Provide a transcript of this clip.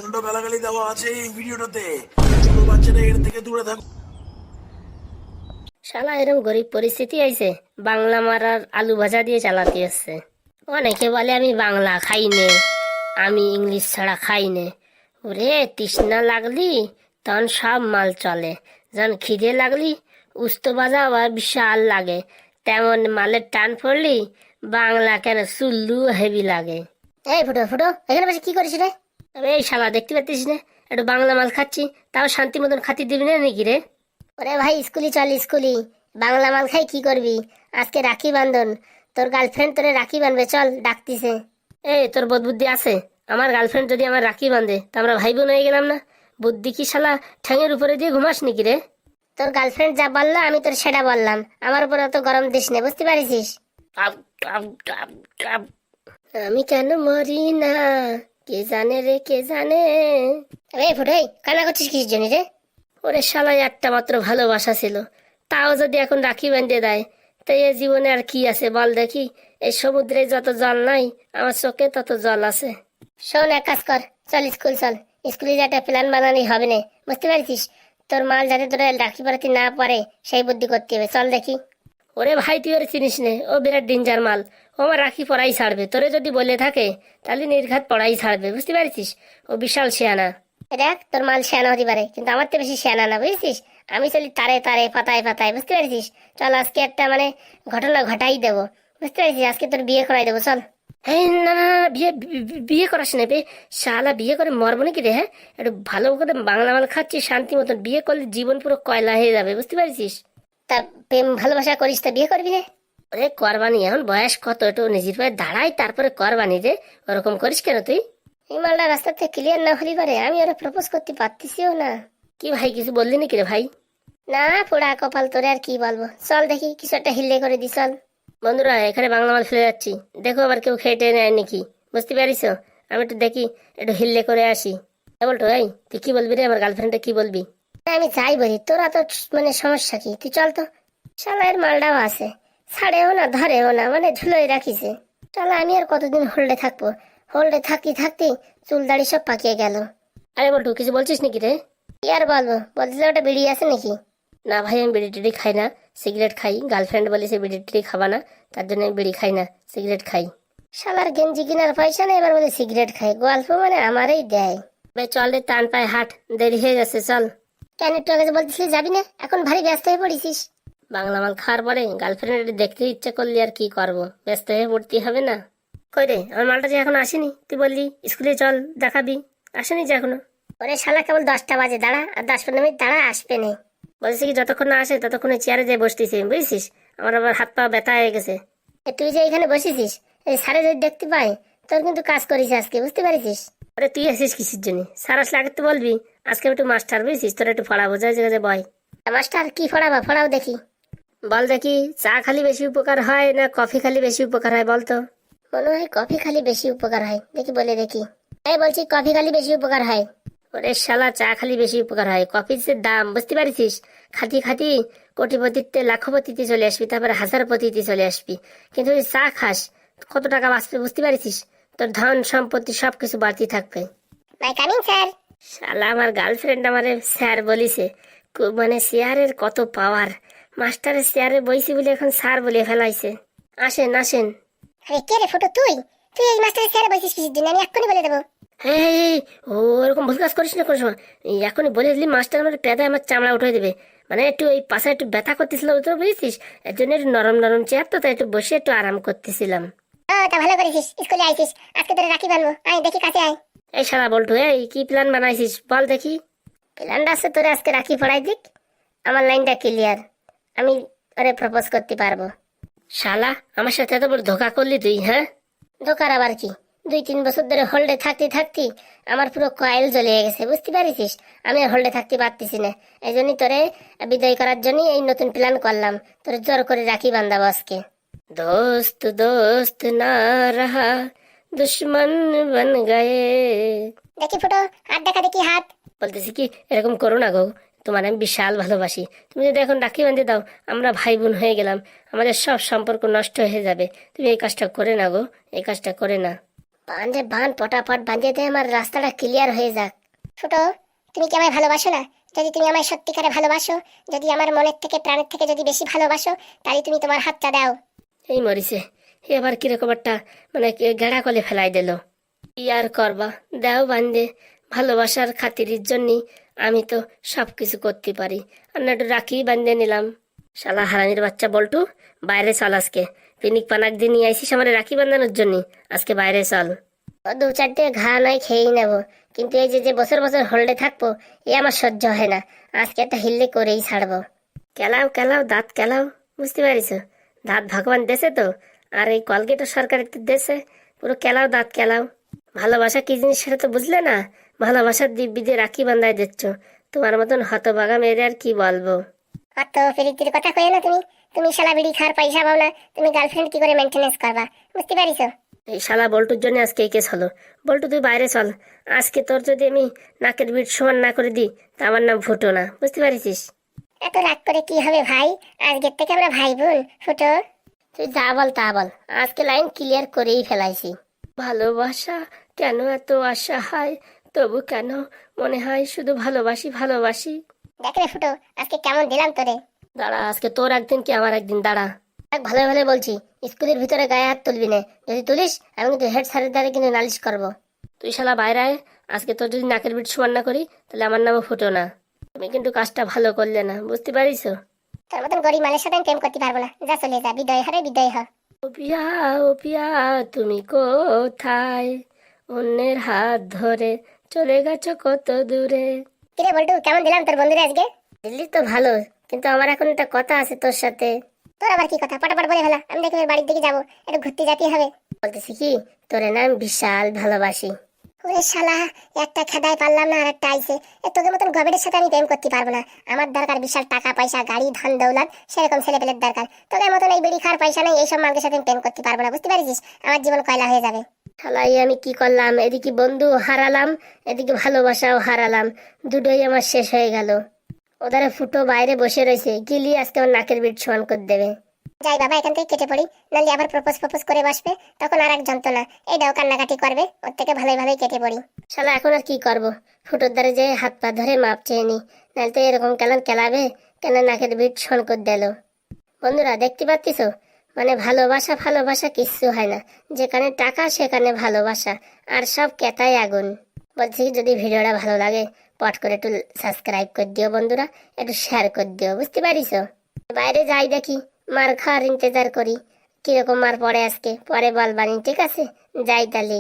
প্রচন্ড গালাগালি দেওয়া আছে এই ভিডিওটাতে। ছোট বাচ্চারা এর থেকে দূরে থাকো। শালা এরকম গরিব পরিস্থিতি আইছে, বাংলা মারার আলু ভাজা দিয়ে চালাতে আসছে। অনেকে বলে আমি বাংলা খাই নে, আমি ইংলিশ ছাড়া খাই নে। ওরে তৃষ্ণা লাগলি তখন সব মাল চলে, যখন খিদে লাগলি উস্তো ভাজা আবার বিশাল লাগে, তেমন মালের টান পড়লি বাংলা কেন চুল্লু হেভি লাগে। এই ফুটো ফুটো, এখানে বসে কি করিস রে? এই শালা দেখতে পাচ্ছিস না একটু বাংলা মাল খাচ্ছি, তাও শান্তি মতন খাতি দিবি না নাকি রে? ওরে ভাই স্কুলি চল স্কুলি, বাংলা মাল খাই কি করবি? আজকে রাখি বান্ধন, তোর গার্লফ্রেন্ড তোরে রাখি বাঁধবে, চল ডাকতিছে। এই তোর বোধ বুদ্ধি আছে? আমার গার্লফ্রেন্ড যদি আমার রাখি বাঁধে তা আমরা ভাই বোন হয়ে গেলাম না? বুদ্ধি কি শালা ঠ্যাঙের উপরে দিয়ে ঘুমাস নাকি রে? তোর গার্লফ্রেন্ড যা বললো আমি তোর সেটা বললাম, আমার উপর অত গরম দিস নে, বুঝতে পারিস? আমি কেন মরি না কে জানে রে, কে জানে। এই ফুটাই কান্না করছিস কিসের জন্য রে? ওরে শালা একটা মাত্র ভালোবাসা ছিল, তাও যদি এখন রাখি বেঁধে দেয় তাই এ জীবনে আর কি আছে বল দেখি? এই সমুদ্রে যত জল নাই আমার চোখে তত জল আছে। শোন এক কাজ কর, চল স্কুল চল, স্কুলে যে একটা প্ল্যান বানানি হবে না, বুঝতে পারছিস? তোর মাল যাতে তোরা রাখি পরাতে না পারে সেই বুদ্ধি করতে হবে, চল দেখি। ওরে ভাই তুই ওর চিনিস নে, ও বিরাট ডেঞ্জার মাল, ও আমার রাখি পড়াই ছাড়বে, তোরে যদি বলে থাকে তাহলে নির্ঘাত পড়াই ছাড়বে, বুঝতে পারছিস? ও বিশাল শেয়ানা। দেখ তোর মাল শেয়ানা হতে পারে কিন্তু আমার তো বেশি শেয়ানা না, বুঝছিস? আমি চলি তারে তারে পাতায় পাতায়, বুঝতে পারছিস? চল আজকে একটা মানে ঘটনা ঘটাই দেবো, বুঝতে পারছিস? আজকে তোর বিয়ে করাই দেবো, চল। হ্যাঁ না না না, বিয়ে বিয়ে করাস না বে শালা, বিয়ে করে মরবো নাকি রে? হ্যাঁ একটু ভালো করে বাংলা মাল খাচ্ছি শান্তি মতন, বিয়ে করলে জীবন পুরো কয়লা হয়ে যাবে, বুঝতে পারছিস? তা প্রেম ভালোবাসা করিস তা বিয়ে করবি না? ওরে করবানি, এখন বয়স কত, একটু নিজের পায়ে দাঁড়াই তারপরে করবানি রে, ওরকম করিস কেন তুই? এই মালটা রাস্তা থেকে ক্লিয়ার না হলে পারে আমি ওরা প্রপোজ করতে পারতেছিও না। কি ভাই কিছু বললি নাকি রে ভাই? না পোড়া কপাল তোরে আর কি বলবো, চল দেখি কিছু একটা হিল্লে করে দি, চল। বন্ধুরা এখানে বাংলা মাল ফেলে যাচ্ছি, দেখো আবার কেউ খেটে নেয় নাকি, বুঝতে পারিস? আমি একটু দেখি, একটু হিল্লে করে আসি। বলতো এই তুই কি বলবি রে, আমার গার্লফ্রেন্ডে কি বলবি? আমি চাই বলি, তোরা তো মানে সমস্যা কি, তুই চল তো। শালার মালটাও আছে, ছাড়েও না ধরেও না, মানে ঝুলোই রাখিছে। শালা আমি আর কতদিন হোল্ডে থাকবো? হোল্ডে থাকতে থাকতে চুল দাড়ি সব পাকিয়ে গেল। আরে বলটু কিছু বলছিস নাকি রে? কি আর বলবো, বলছিস ওটা বিড়ি আছে নাকি? না ভাই আমি বিড়ি টিড়ি খাই না, সিগারেট খাই। গার্লফ্রেন্ড বলেছে বিড়ি টিড়ি খাবা না, তার জন্য আমি বিড়ি খাই না, সিগারেট খাই। শালার গেঞ্জি কেনার পয়সা নেই, এবার বলে সিগারেট খাই, গল্প মানে আমারই দেয়। ভাই চল রে, টান পায়ে হাট, দেরি হয়ে যাচ্ছে, চল। কেন একটু আগে বলছিস যাবি না, এখন ভারী ব্যস্ত হয়ে পড়েছিস? বাংলা মাল খাওয়ার পরে গার্লফ্রেন্ড দেখতে ইচ্ছা করলি আর কি করবো, ব্যস্ত হয়ে পড়তে হবে না? কই রে আমার মালটা যে এখন আসেনি, তুই বললি স্কুলে চল দেখাবি, আসেনি যে এখনো? ওরে শালা কেবল 10টা বাজে, দাঁড়া আর 10-15 মিনিট দাঁড়া, আসবে না। বলছি কি যতক্ষণ না আসে ততক্ষণে চেয়ারে যে বসতেছি, বুঝছিস? আমার আবার হাত পা ব্যথা হয়ে গেছে। তুই যে এখানে বসেছিস, এই স্যারে যদি দেখতে পাই তোর কিন্তু কাজ করিস আজকে, বুঝতে পারিস? আরে তুই আসিস কিসের জন্য? স্যার আসলে আগে তো বলবি আজকে একটু মাস্টার, বুঝছিস? তোর একটু পড়াবো, যাই জায়গায় বয়। মাস্টার কি পড়াবা, পড়াও দেখি। বল দেখি, চা খালি বেশি উপকার হয় না কফি খালি বেশি উপকার হয় বলতো? মনে হয় কফি খালি বেশি উপকার হয়, দেখি বলে দেখি। এই বলছি কফি খালি বেশি উপকার হয়। ওরে শালা চা খালি বেশি উপকার হয়, কফির যে দাম বুঝতে পারিস? খাতি খাতি কোটিপতিতে লাখপতিতে চলে আসবি, তারপরে হাজারপতিতে চলে আসবি, কিন্তু তুই চা খাস কত টাকা বাঁচবে বুঝতে পারিস? তোর ধন সম্পত্তি সবকিছু বাড়তি থাকবে। শালা আমার গার্লফ্রেন্ড আমারে স্যার বলিছে, মানে চেয়ারের কত পাওয়ার, মাস্টারের চেয়ারে বইছি বলে এখন স্যার বলে ফেলাইছে। আসেন আসেন। আরে কে রে ফুটো, তুই তুই এই মাস্টারের চেয়ারে বসিস কিসের জন্য? আমি এক্ষুনি বলে দেবো। হ্যাঁ ও এরকম ভুল কাজ করিস না কোনো সময়, এখনই বলে দিলি মাস্টার আমার পেদায় আমার চামড়া উঠে দেবে। মানে একটু এই পাশে একটু ব্যথা করতেছিল তো বুঝেছিস, এর জন্য একটু নরম নরম চেয়ার তো, তাই একটু বসে একটু আরাম করতেছিলাম। ও তা ভালো করেছিস, স্কুলে আইছিস, আজকে তোরে রাখি বানবো, আয় দেখি কাছে আয়। এই শালা বল্টু, এই কি প্ল্যান বানাইছিস বল দেখি? প্ল্যানটা আছে তোরে আজকে রাখি পড়াই দিক, আমার লাইনটা ক্লিয়ার, আমি ওরে প্রপোজ করতে পারবো। শালা আমার সাথে এত বড় ধোকা করলি তুই? হ্যাঁ ধোকার আবার কি, 2-3 বছর ধরে হোল্ডে থাকতে থাকতে আমার পুরো কয়েল জ্বলে গেছে, বুঝতে পারিস? আমি আর হোল্ডে থাকতে পারতেছি না, এই জন্যই তোরে বিদায় করার জন্য এই নতুন প্ল্যান করলাম, তোরে জোর করে রাখি বান্ধাবো আজকে। দোস্ত দোস্ত না রহা দুশ্মন বন গয়ে। দেখি ফুটো, হাত দেখা দেখি হাত। বলতেছি কি এরকম করো না গো, তোমার আমি বিশাল ভালোবাসি, তুমি যদি এখন রাখি বাঁধে দাও আমরা ভাই বোন হয়ে গেলাম, আমাদের সব সম্পর্ক নষ্ট হয়ে যাবে, তুমি এই কাজটা করে না গো, এই কাজটা করে না। বান রে বান, পটাপট বাঁধিয়ে দে, আমার রাস্তাটা ক্লিয়ার হয়ে যাক। ফুটো, তুমি কি আমায় ভালোবাসো না? যদি তুমি আমায় সত্যিকারে ভালোবাসো, যদি আমার মনের থেকে প্রাণের থেকে যদি বেশি ভালোবাসো, তাহলে তুমি তোমার হাতটা দাও। এই মরিছে, এবার কিরকম একটা মানে গেড়া কলে ফেলাই দিল। কি আর করবা, দাও বান্ধে, ভালোবাসার খাতিরের জন্যই আমি তো সব কিছু করতে পারি। আর না একটু রাখি বান্ধে নিলাম। শালা হারানির বাচ্চা বল্টু, বাইরে চল আজকে। পিনিক পানাক দিয়ে নিয়ে আইসিস আমার রাখি বান্ধানোর জন্য, আজকে বাইরে চল। ও 2-4টে ঘা নয় খেয়েই নেবো, কিন্তু এই যে যে বছর বছর হোল্ডে থাকবো, এ আমার সহ্য হয় না। আজকে একটা হিল্লে করেই ছাড়বো। কেলাও কেলাও দাঁত কেলাও, বুঝতে পারিস? দাঁত ভগবান দেশে তো, আর এই কলগেটও সরকারের দেশে, পুরো কেলাও দাঁত কেলাও। ভালোবাসা কি জিনিস সেটা তো বুঝলে না। ভালোবাসার দিব্যি দিয়ে রাখি বান্ধায় দিচ্ছ। তোমার মতন হতবাগা মেয়েদের আর কি বলবো। অত ফিরিতির কথা কয়ে না তুমি। তুমি শালা বিড়ি খাওয়ার পয়সা পাও না, তুমি গার্লফ্রেন্ড কি করে মেনটেনেন্স করবা, বুঝতে পারিস? এই শালা বল্টুর জন্য আজকে এই কেস হলো। বল্টু তুই বাইরে চল, আজকে তোর যদি আমি নাকের বিট সমান না করে দিই তা আমার নাম ফুটো না, বুঝতে পারিস? এত রাগ করে কি হবে ভাই? আজকের থেকে আমরা ভাই বোন। ফুটো, তুই যা বল তা বল, আজকে লাইন ক্লিয়ার করেই ফেলাইছি। ভালোবাসা কেন এত আশা হয়, তবু কেন মনে হয় শুধু ভালোবাসি ভালোবাসি। দেখ রে ফুটো, আজকে কেমন দিলাম তোরে। দাঁড়া, আজকে তোর একদিন কি আমার একদিন, দাঁড়া। দেখ ভালো ভালো বলছি, স্কুলের ভিতরে গায়ে হাত তুলবি না। যদি তুলিস আমি কিন্তু হেড স্যারের দ্বারা কিন্তু নালিশ করবো। তুই শালা বাইরে আয়, আজকে তোর যদি নাকের বিট সমান না করি তাহলে আমার নামও ফুটো না। তুমি কিন্তু কাজটা ভালো করলে না, বুঝতে পারিস? তোর মতন গরিব মালের সাথে আমি প্রেম করতে পারবো না। যা চলে যা, বিদয় হরে বিদয় হ। ও পিয়া তুমি কোথায়, অন্যের হাত ধরে চলে গেছো কত দূরে। কিরে বল্টু, কেমন দিলাম তোর বন্ধুরে আজকে? দিল্লি তো ভালো, কিন্তু আমার এখন একটা কথা আছে তোর সাথে। তোর আবার কি কথা, পটাপট বলে ফেলা। আমি দেখি বাড়ির দিকে যাবো, একটু ঘুরতে যেতে হবে। বলতেছি কি, তোরে না আমি বিশাল ভালোবাসি। ওরে শালা, একটা খেদায় পারলাম না, আর একটা আইছে। তোদের মতন গবেটের সাথে আমি প্রেম করতে পারবো না। আমার দরকার বিশাল টাকা পয়সা, গাড়ি, ধন দৌলত, সেরকম ছেলে পেলের দরকার। তোদের মতন এই বেড়ি খাওয়ার পয়সা নেই, এইসব মানুষের সাথে আমি প্রেম করতে পারবো না, বুঝতে পারিস? আমার জীবন কয়লা হয়ে যাবে। শালাই আমি কি করলাম, এদিকে বন্ধু হারালাম, এদিকে ভালোবাসাও হারালাম, দুটোই আমার শেষ হয়ে গেল। ওদের ফুটো বাইরে বসে রয়েছে, গিলি আজকে আমার নাকের বিট সমান করে দেবে। যাই বাবা, এখান থেকে কেটে পড়ি, নাহলে আবার প্রপোজ করে বসবে, তখন আর এক যন্ত্রণা। এইটাও কান্নাকাটি করবে, ওর থেকে ভালোই কেটে পড়ি। শালা এখন আর কি করব, ফুটোর দ্বারা যে হাত পা ধরে মাপ চেয়ে নি, নাহলে তো এরকম কেন কেলাবে, কেন নাকের বিট সমান করে দিল। বন্ধুরা দেখতে পাচ্ছিস, মানে ভালোবাসা ভালোবাসা কিচ্ছু হয় না, যেখানে টাকা সেখানে ভালোবাসা, আর সব কেতাই আগুন। বলছি যদি ভিডিওটা ভালো লাগে পট করে একটু সাবস্ক্রাইব করে দিও বন্ধুরা, একটু শেয়ার করে দিও, বুঝতে পারিস? বাইরে যাই দেখি, মার খাওয়ার ইন্তজার করি, কিরকম মার পড়ে আজকে, পরে বলবানি, ঠিক আছে? যাই তাহলে।